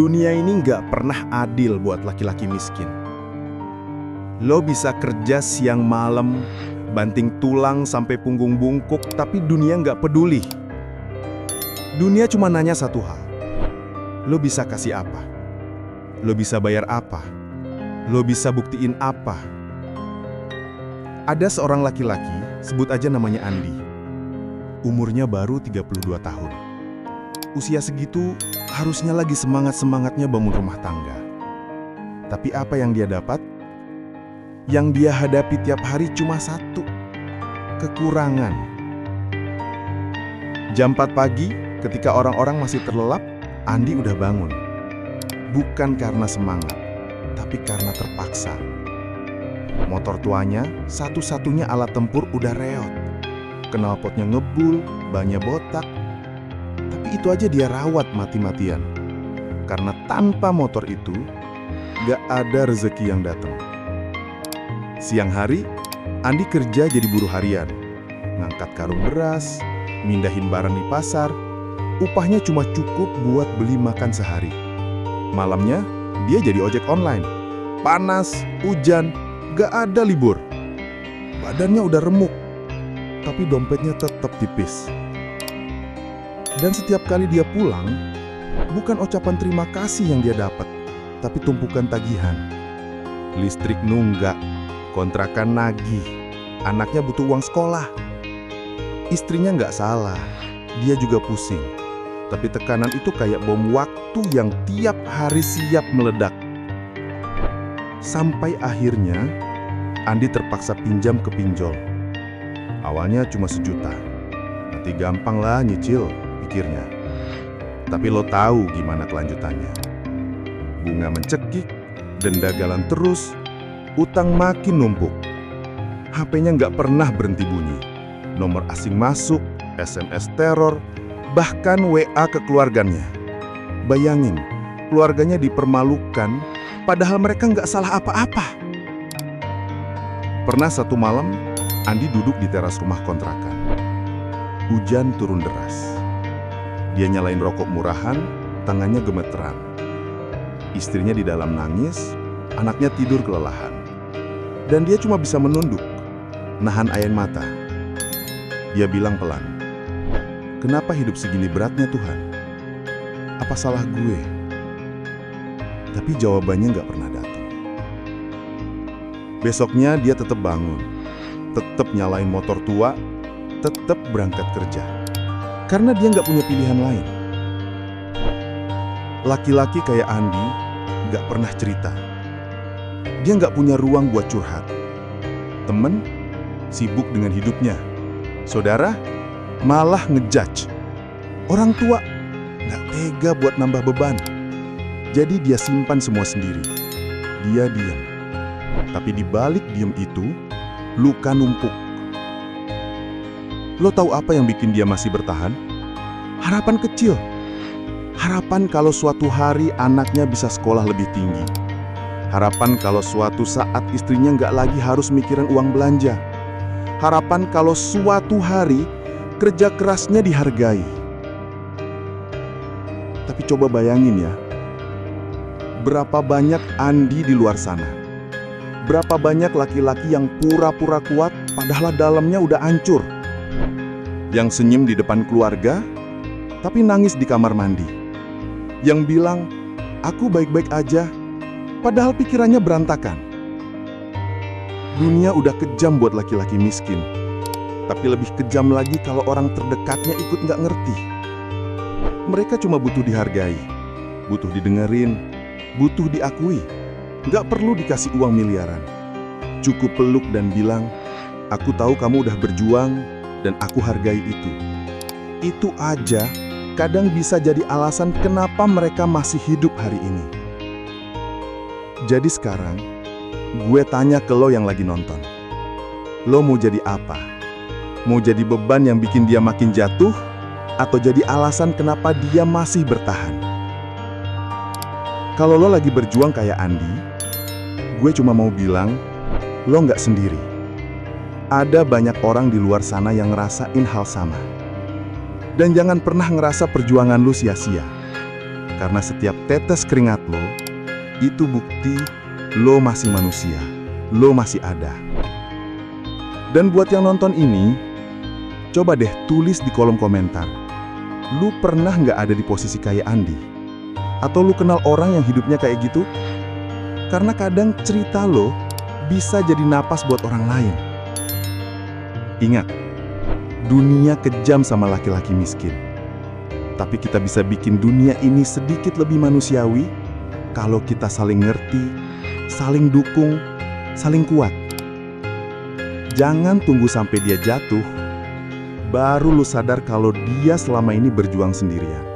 Dunia ini nggak pernah adil buat laki-laki miskin. Lo bisa kerja siang malam, banting tulang sampai punggung bungkuk, tapi dunia nggak peduli. Dunia cuma nanya satu hal. Lo bisa kasih apa? Lo bisa bayar apa? Lo bisa buktiin apa? Ada seorang laki-laki, sebut aja namanya Andi. Umurnya baru 32 tahun. Usia segitu harusnya lagi semangat-semangatnya bangun rumah tangga. Tapi apa yang dia dapat? Yang dia hadapi tiap hari cuma satu, kekurangan. Jam 4 pagi, ketika orang-orang masih terlelap, Andi udah bangun. Bukan karena semangat, tapi karena terpaksa. Motor tuanya, satu-satunya alat tempur udah reot. Knalpotnya ngebul, bannya botak. Tapi itu aja dia rawat mati-matian. Karena tanpa motor itu, gak ada rezeki yang datang. Siang hari, Andi kerja jadi buruh harian. Ngangkat karung beras, mindahin barang di pasar. Upahnya cuma cukup buat beli makan sehari. Malamnya, dia jadi ojek online. Panas, hujan, gak ada libur. Badannya udah remuk, tapi dompetnya tetap tipis. Dan setiap kali dia pulang, bukan ucapan terima kasih yang dia dapat, tapi tumpukan tagihan. Listrik nunggak, kontrakan nagih, anaknya butuh uang sekolah. Istrinya nggak salah, dia juga pusing. Tapi tekanan itu kayak bom waktu yang tiap hari siap meledak. Sampai akhirnya, Andi terpaksa pinjam ke pinjol. Awalnya cuma 1 juta. Nanti gampang lah nyicil, pikirnya. Tapi lo tahu gimana kelanjutannya. Bunga mencekik, denda jalan terus, utang makin numpuk. HP-nya nggak pernah berhenti bunyi. Nomor asing masuk, SMS teror, bahkan WA ke keluarganya. Bayangin, keluarganya dipermalukan, padahal mereka nggak salah apa-apa. Pernah satu malam, Andi duduk di teras rumah kontrakan. Hujan turun deras. Dia nyalain rokok murahan, tangannya gemeteran. Istrinya di dalam nangis, anaknya tidur kelelahan. Dan dia cuma bisa menunduk, nahan air mata. Dia bilang pelan, "Kenapa hidup segini beratnya Tuhan? Apa salah gue?" Tapi jawabannya nggak pernah datang. Besoknya dia tetap bangun, tetap nyalain motor tua, tetap berangkat kerja. Karena dia nggak punya pilihan lain. Laki-laki kayak Andi nggak pernah cerita. Dia nggak punya ruang buat curhat. Temen sibuk dengan hidupnya. Saudara malah ngejudge. Orang tua nggak tega buat nambah beban. Jadi dia simpan semua sendiri. Dia diam. Tapi di balik diam itu, luka numpuk. Lo tahu apa yang bikin dia masih bertahan? Harapan kecil. Harapan kalau suatu hari anaknya bisa sekolah lebih tinggi. Harapan kalau suatu saat istrinya nggak lagi harus mikirin uang belanja. Harapan kalau suatu hari kerja kerasnya dihargai. Tapi coba bayangin ya, berapa banyak Andi di luar sana? Berapa banyak laki-laki yang pura-pura kuat padahal dalamnya udah hancur? Yang senyum di depan keluarga, tapi nangis di kamar mandi. Yang bilang, "Aku baik-baik aja," padahal pikirannya berantakan. Dunia udah kejam buat laki-laki miskin. Tapi lebih kejam lagi kalau orang terdekatnya ikut nggak ngerti. Mereka cuma butuh dihargai, butuh didengerin, butuh diakui. Nggak perlu dikasih uang miliaran. Cukup peluk dan bilang, "Aku tahu kamu udah berjuang dan aku hargai itu." Itu aja kadang bisa jadi alasan kenapa mereka masih hidup hari ini. Jadi sekarang, gue tanya ke lo yang lagi nonton. Lo mau jadi apa? Mau jadi beban yang bikin dia makin jatuh? Atau jadi alasan kenapa dia masih bertahan? Kalau lo lagi berjuang kayak Andi, gue cuma mau bilang, lo nggak sendiri. Ada banyak orang di luar sana yang ngerasain hal sama. Dan jangan pernah ngerasa perjuangan lu sia-sia. Karena setiap tetes keringat lo, itu bukti lo masih manusia, lo masih ada. Dan buat yang nonton ini, coba deh tulis di kolom komentar. Lu pernah nggak ada di posisi kayak Andi? Atau lu kenal orang yang hidupnya kayak gitu? Karena kadang cerita lo bisa jadi napas buat orang lain. Ingat, dunia kejam sama laki-laki miskin. Tapi kita bisa bikin dunia ini sedikit lebih manusiawi kalau kita saling ngerti, saling dukung, saling kuat. Jangan tunggu sampai dia jatuh, baru lu sadar kalau dia selama ini berjuang sendirian.